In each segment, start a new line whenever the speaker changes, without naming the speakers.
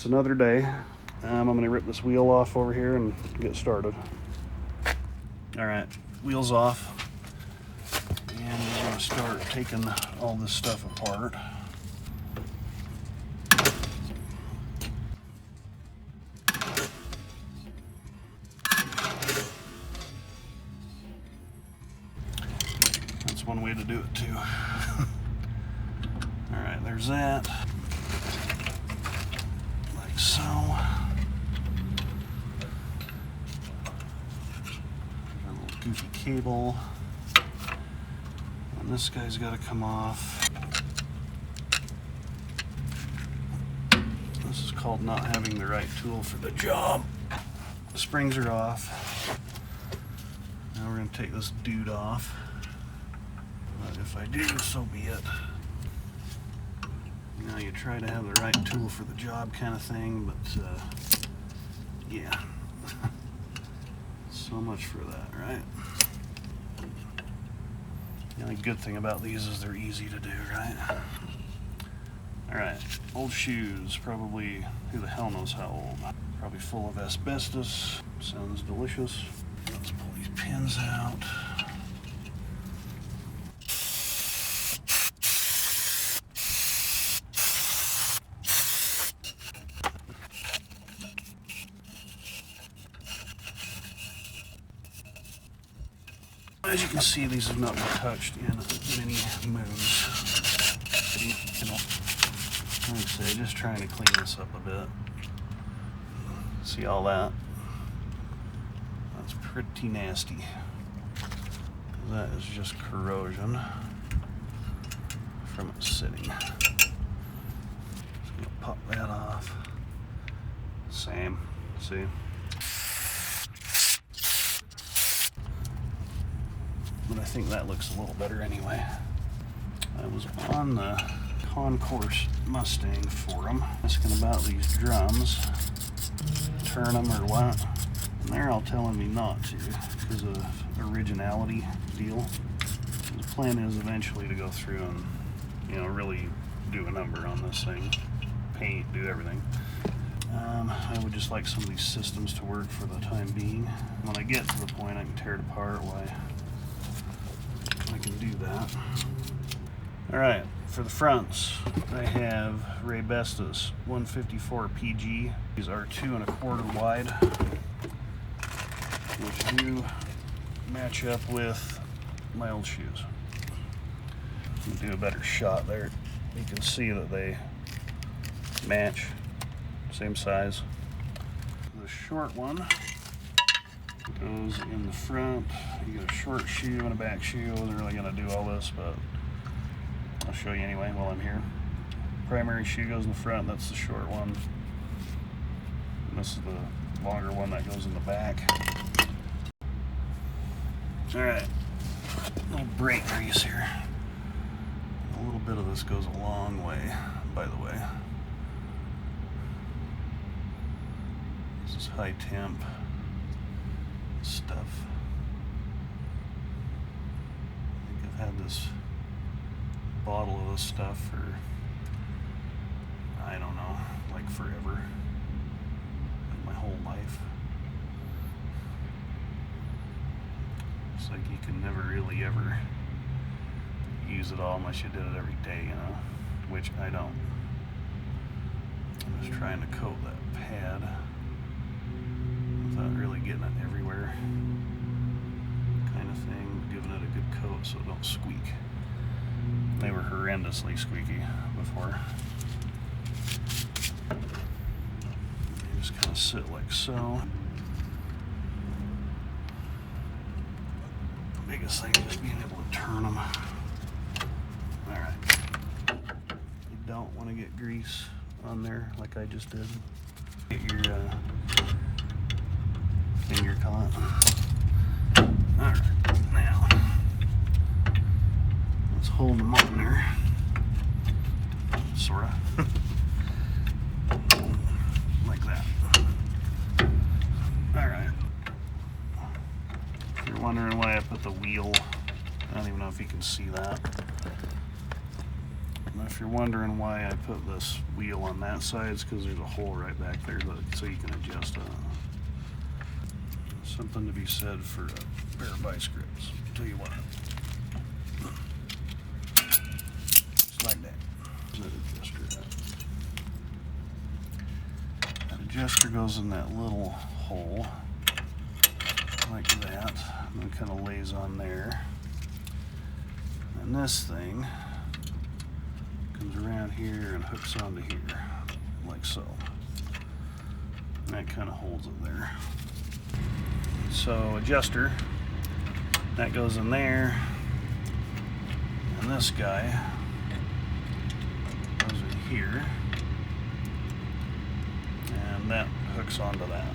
It's another day. I'm going to rip this wheel off over here and get started. All right, wheels off. And we're going to start taking all this stuff apart. That's one way to do it too. All right, there's that. Like so. Got a little goofy cable. And this guy's got to come off. This is called not having the right tool for the job. The springs are off. Now we're going to take this dude off. But if I do, so be it. You know, you try to have the right tool for the job kind of thing, but yeah. So much for that, right? The only good thing about these is they're easy to do, right? Alright, old shoes, probably, who the hell knows how old. Probably full of asbestos. Sounds delicious. Let's pull these pins out. As you can see, these have not been touched in many moons. You know, like I say, just trying to clean this up a bit. See all that? That's pretty nasty. That is just corrosion from it sitting. Just gonna pop that off. Same. See? But I think that looks a little better anyway. I was on the Concourse Mustang forum asking about these drums, turn them or what, and they're all telling me not to because of originality deal. The plan is eventually to go through and, you know, really do a number on this thing, paint, do everything. I would just like some of these systems to work for the time being. When I get to the point I can tear it apart, why I can do that. All right, for the fronts, I have Raybestos 154 PG. These are 2 1/4 wide, which do match up with my old shoes. Let me do a better shot there. You can see that they match, same size. The short one goes in the front. You get a short shoe and a back shoe. I wasn't really going to do all this, but I'll show you anyway while I'm here. Primary shoe goes in the front. That's the short one. And this is the longer one that goes in the back. Alright, little brake grease here. A little bit of this goes a long way, by the way. This is high temp stuff. I think I've had this bottle of this stuff for, I don't know, like forever, like my whole life. It's like you can never really ever use it all unless you did it every day, you know, which I don't. I'm just trying to coat that pad without really getting it everywhere, kind of thing, giving it a good coat so it don't squeak. They were horrendously squeaky before. They just kind of sit like so. The biggest thing is just being able to turn them. Alright. You don't want to get grease on there like I just did. Get your finger caught. Alright, now let's hold them on there. Sorta. Like that. Alright. If you're wondering why I put the wheel, I don't even know if you can see that. if you're wondering why I put this wheel on that side, it's because there's a hole right back there so you can adjust it. Something to be said for a pair of vice grips. Tell you what. Just like that. That adjuster. That adjuster goes in that little hole like that, and then kind of lays on there. And this thing comes around here and hooks onto here, like so. And that kind of holds it there. So adjuster, that goes in there, and this guy goes in here, and that hooks onto that.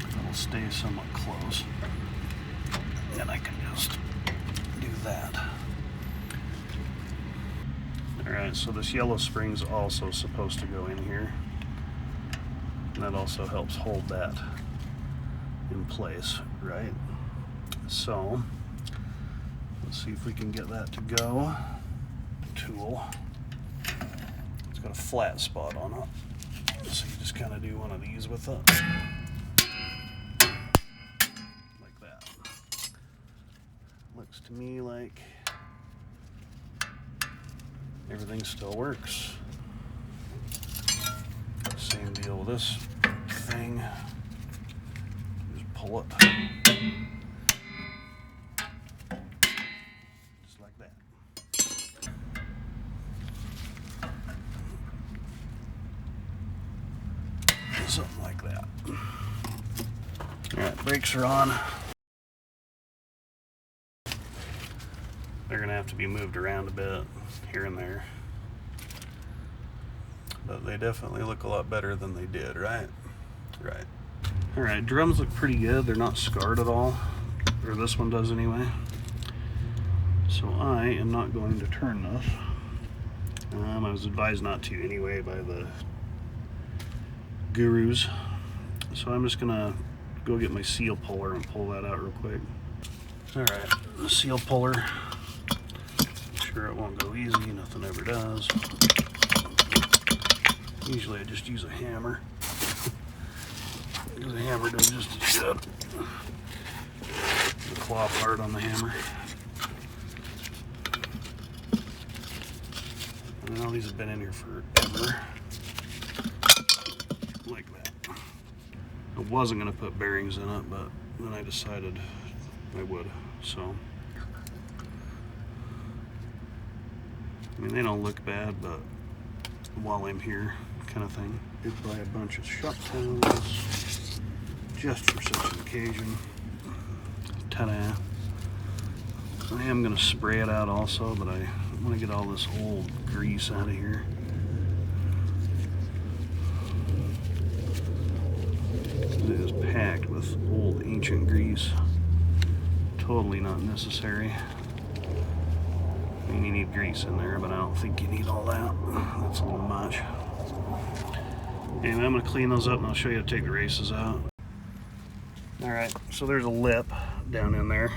It'll stay somewhat close, and I can just do that. Alright, so this yellow spring's also supposed to go in here. And that also helps hold that in place, right? So, let's see if we can get that to go. Tool. It's got a flat spot on it. So you just kind of do one of these with it. Like that. Looks to me like everything still works. Same deal with this thing. Just pull it. Just like that. Something like that. Alright, brakes are on. They're going to have to be moved around a bit here and there. But they definitely look a lot better than they did, right? Right. Alright, drums look pretty good. They're not scarred at all. Or this one does anyway. So I am not going to turn this. I was advised not to anyway by the gurus. So I'm just gonna go get my seal puller and pull that out real quick. Alright, the seal puller. Sure it won't go easy, nothing ever does. Usually I just use a hammer. Because the hammer does just as good. The claw part on the hammer. I know these have been in here forever. Like that. I wasn't going to put bearings in it, but then I decided I would. So, I mean, they don't look bad, but while I'm here, kind of thing. Did buy a bunch of shop towels just for such an occasion. Ta-da! I am going to spray it out also, but I want to get all this old grease out of here. It is packed with old ancient grease. Totally not necessary. I mean, you need grease in there, but I don't think you need all that. That's a little much. Anyway, I'm going to clean those up and I'll show you how to take the races out. Alright, so there's a lip down in there.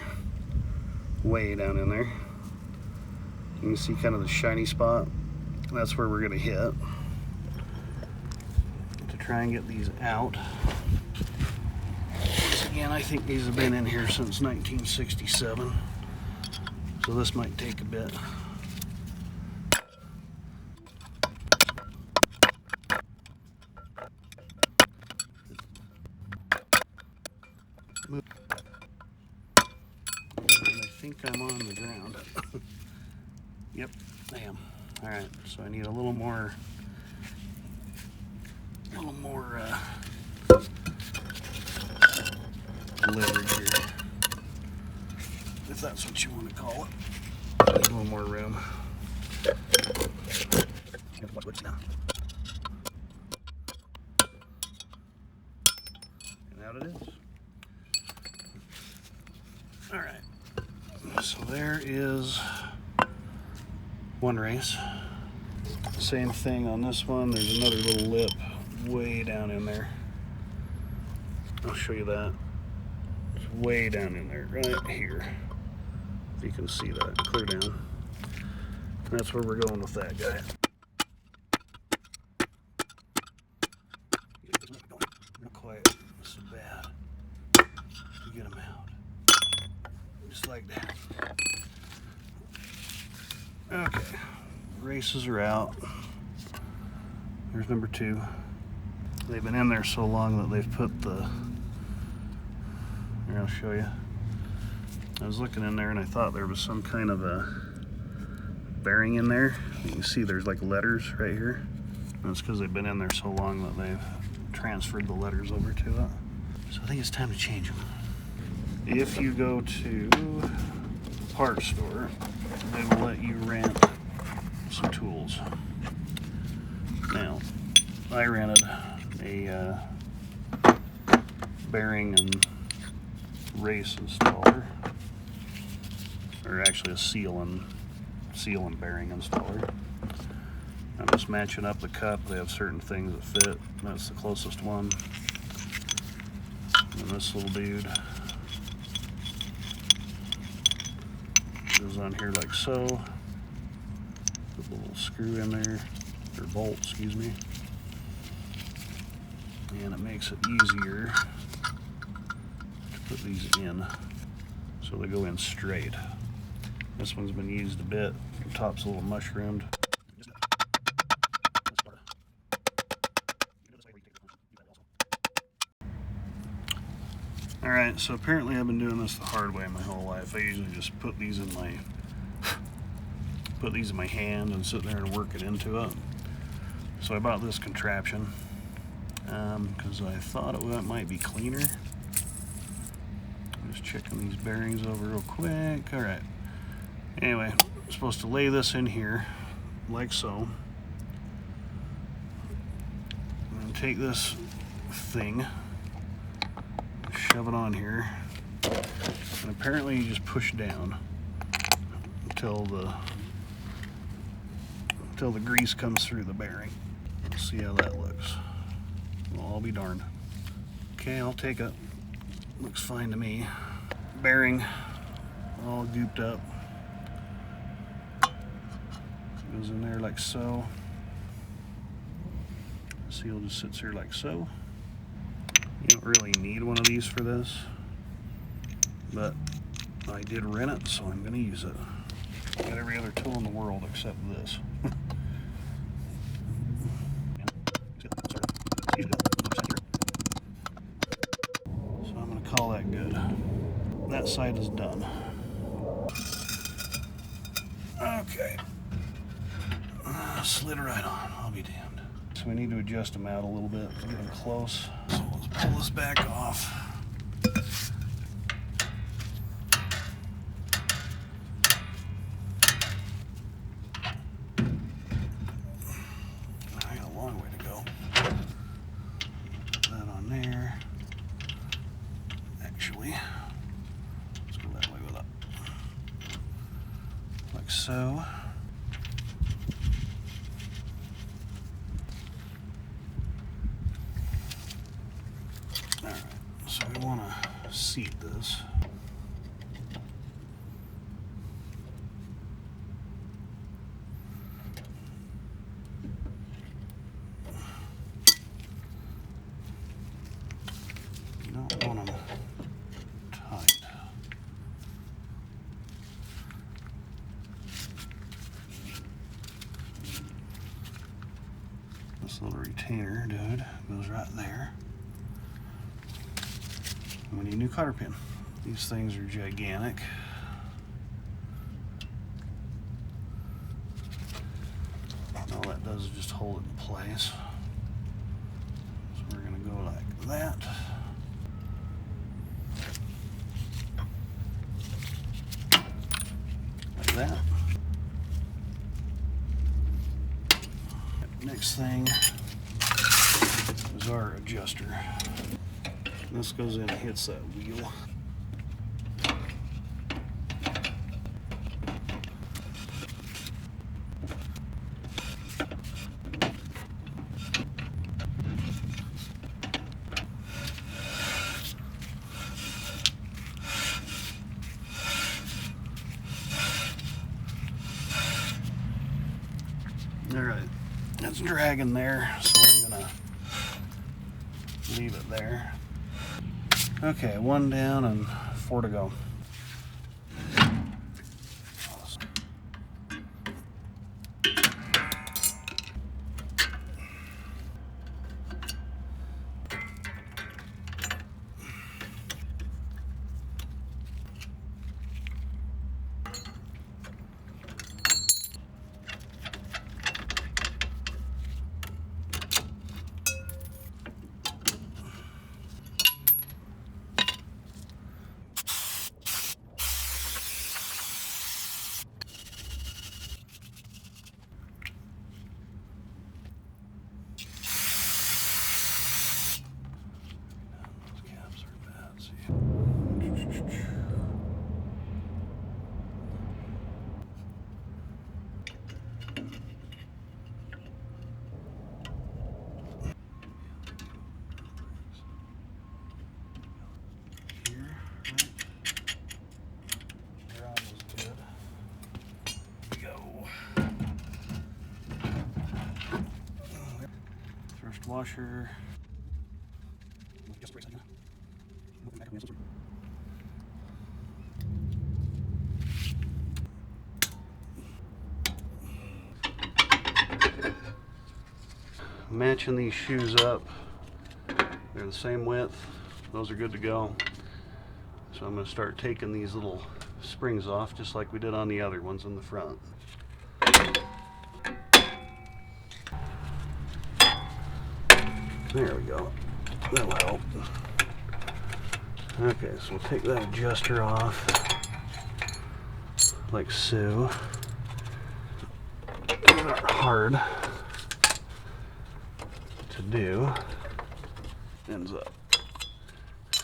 Way down in there. You can see kind of the shiny spot. That's where we're going to hit. To try and get these out. Once again, I think these have been in here since 1967. So this might take a bit. And I think I'm on the ground. Yep, I am. Alright, so I need a little more leverage here, if that's what you want to call it. Need a little more room. What's now? And out it is. Alright, so there is one race. Same thing on this one. There's another little lip way down in there. I'll show you that. It's way down in there, right here. You can see that clear down. And that's where we're going with that guy. Not quite so bad to get him out. Just like that. Okay, races are out. There's number 2. They've been in there so long that they've put the, here, I'll show you. I was looking in there and I thought there was some kind of a bearing in there. You can see there's like letters right here. That's because they've been in there so long that they've transferred the letters over to it. So I think it's time to change them. If you go to the parts store, they will let you rent some tools. Now, I rented a bearing and race installer, or actually a seal and bearing installer. I'm just matching up the cup. They have certain things that fit. That's the closest one. And this little dude goes on here like so. Put a little screw in there, or bolt, excuse me. And it makes it easier to put these in so they go in straight. This one's been used a bit. The top's a little mushroomed. Alright, so apparently I've been doing this the hard way my whole life. I usually just put these in my hand and sit there and work it into it. So I bought this contraption because I thought it might be cleaner. I'm just checking these bearings over real quick. Alright. Anyway, I'm supposed to lay this in here like so. And take this thing, shove it on here, and apparently you just push down until the grease comes through the bearing. Let's see how that looks. Well, I'll be darned. Okay, I'll take it. Looks fine to me. Bearing all gooped up. Goes in there like so. Seal just sits here like so. You don't really need one of these for this, but I did rent it, so I'm going to use it. Got every other tool in the world except this. So I'm going to call that good. That side is done. Okay. Slid it right on. I'll be damned. So we need to adjust them out a little bit to get them close. So let's pull this back off. I got a long way to go. Put that on there. Actually, let's go that way with it. Like so. So we want to seat this. You don't want them tight. This little retainer, dude, goes right there. We need a new cotter pin. These things are gigantic. All that does is just hold it in place. So we're going to go like that. Like that. Next thing is our adjuster. This goes in and hits that wheel. it's dragging there, so I'm gonna leave it there. Okay, 1 down and 4 to go. First washer. Matching these shoes up. They're the same width. Those are good to go. So I'm going to start taking these little springs off just like we did on the other ones in the front. There we go. That'll help. Okay, so we'll take that adjuster off like so. They're not hard to do. Ends up. The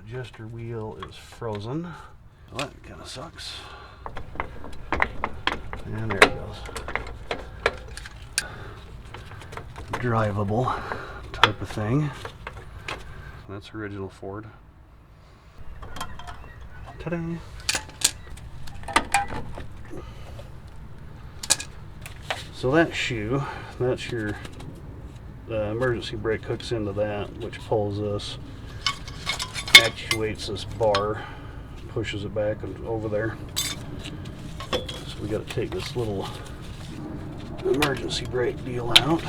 adjuster wheel is frozen. Well, that kind of sucks. And there it goes. Drivable type of thing. That's original Ford. Ta-da! So that shoe, that's your emergency brake hooks into that, which pulls this, actuates this bar, pushes it back and over there. So we got to take this little emergency brake deal out,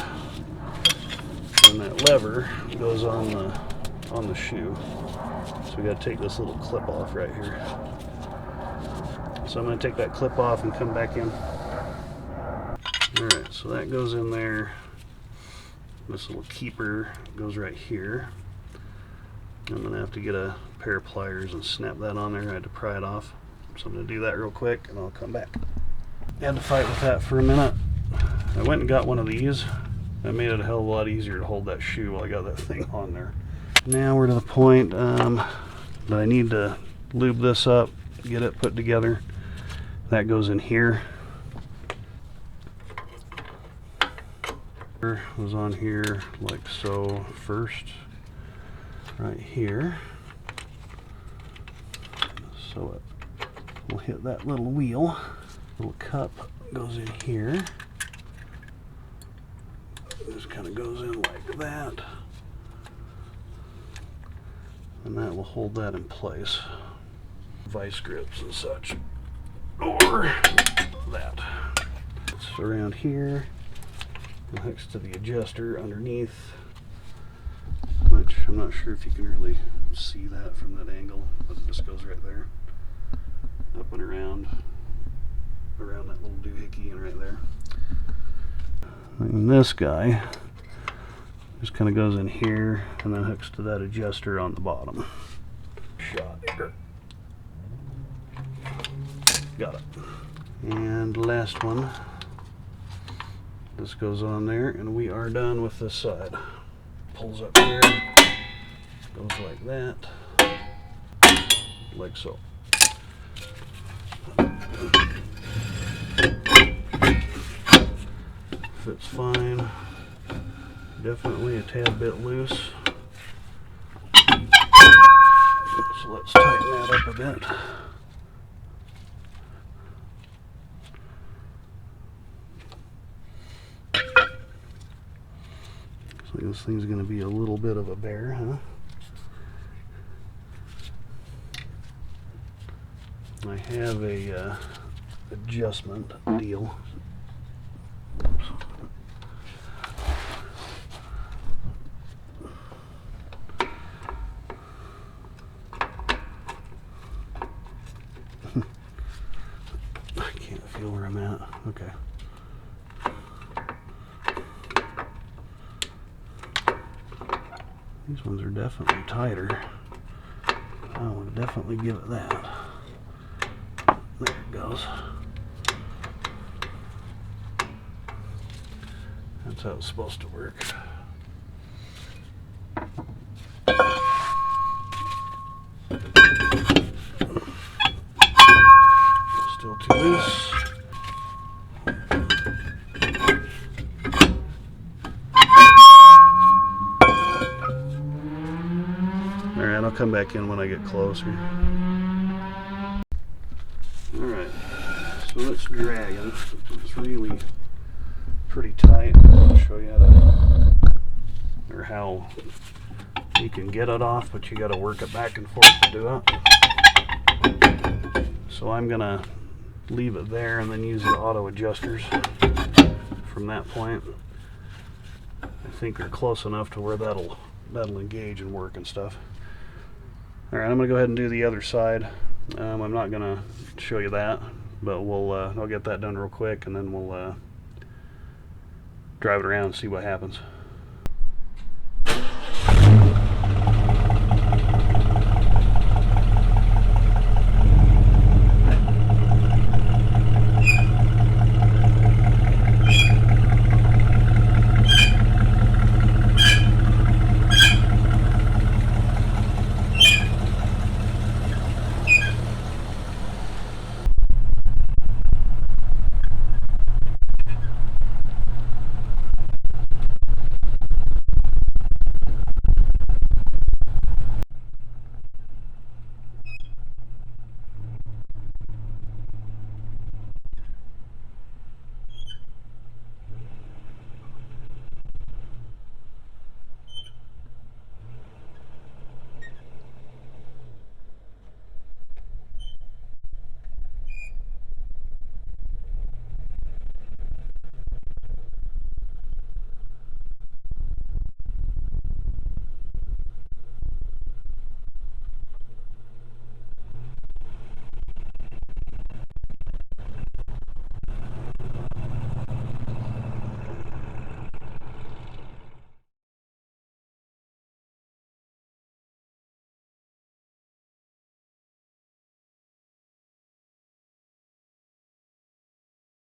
and that lever goes on the shoe. So we got to take this little clip off right here. So I'm going to take that clip off and come back in. Alright, so that goes in there. This little keeper goes right here. I'm going to have to get a pair of pliers and snap that on there. I had to pry it off. So I'm going to do that real quick and I'll come back. I had to fight with that for a minute. I went and got one of these. That made it a hell of a lot easier to hold that shoe while I got that thing on there. Now we're to the point that I need to lube this up, get it put together. That goes in here. Was on here like so first, right here. So it will hit that little wheel. Little cup goes in here. Just kind of goes in like that. And that will hold that in place. Vice grips and such. Or that. It's around here. It hooks to the adjuster underneath, which I'm not sure if you can really see that from that angle, but it just goes right there. Up and around that little doohickey and right there. And this guy just kind of goes in here and then hooks to that adjuster on the bottom. Shot here. Got it. And last one. This goes on there and we are done with this side. Pulls up here, goes like that, like so. Fits fine. Definitely a tad bit loose. So let's tighten that up a bit. So this thing's going to be a little bit of a bear, huh? I have a adjustment deal. I can't feel where I'm at. Okay. These ones are definitely tighter. I would definitely give it that. There it goes. That's how it's supposed to work. Still too loose. Alright, I'll come back in when I get closer. Alright, so it's dragging. It's really pretty tight. I'll show you how you can get it off, but you got to work it back and forth to do it. So I'm gonna leave it there and then use the auto adjusters from that point. I think they're close enough to where that'll engage and work and stuff. Alright, I'm gonna go ahead and do the other side. I'm not gonna show you that, but I'll get that done real quick and then we'll drive it around and see what happens.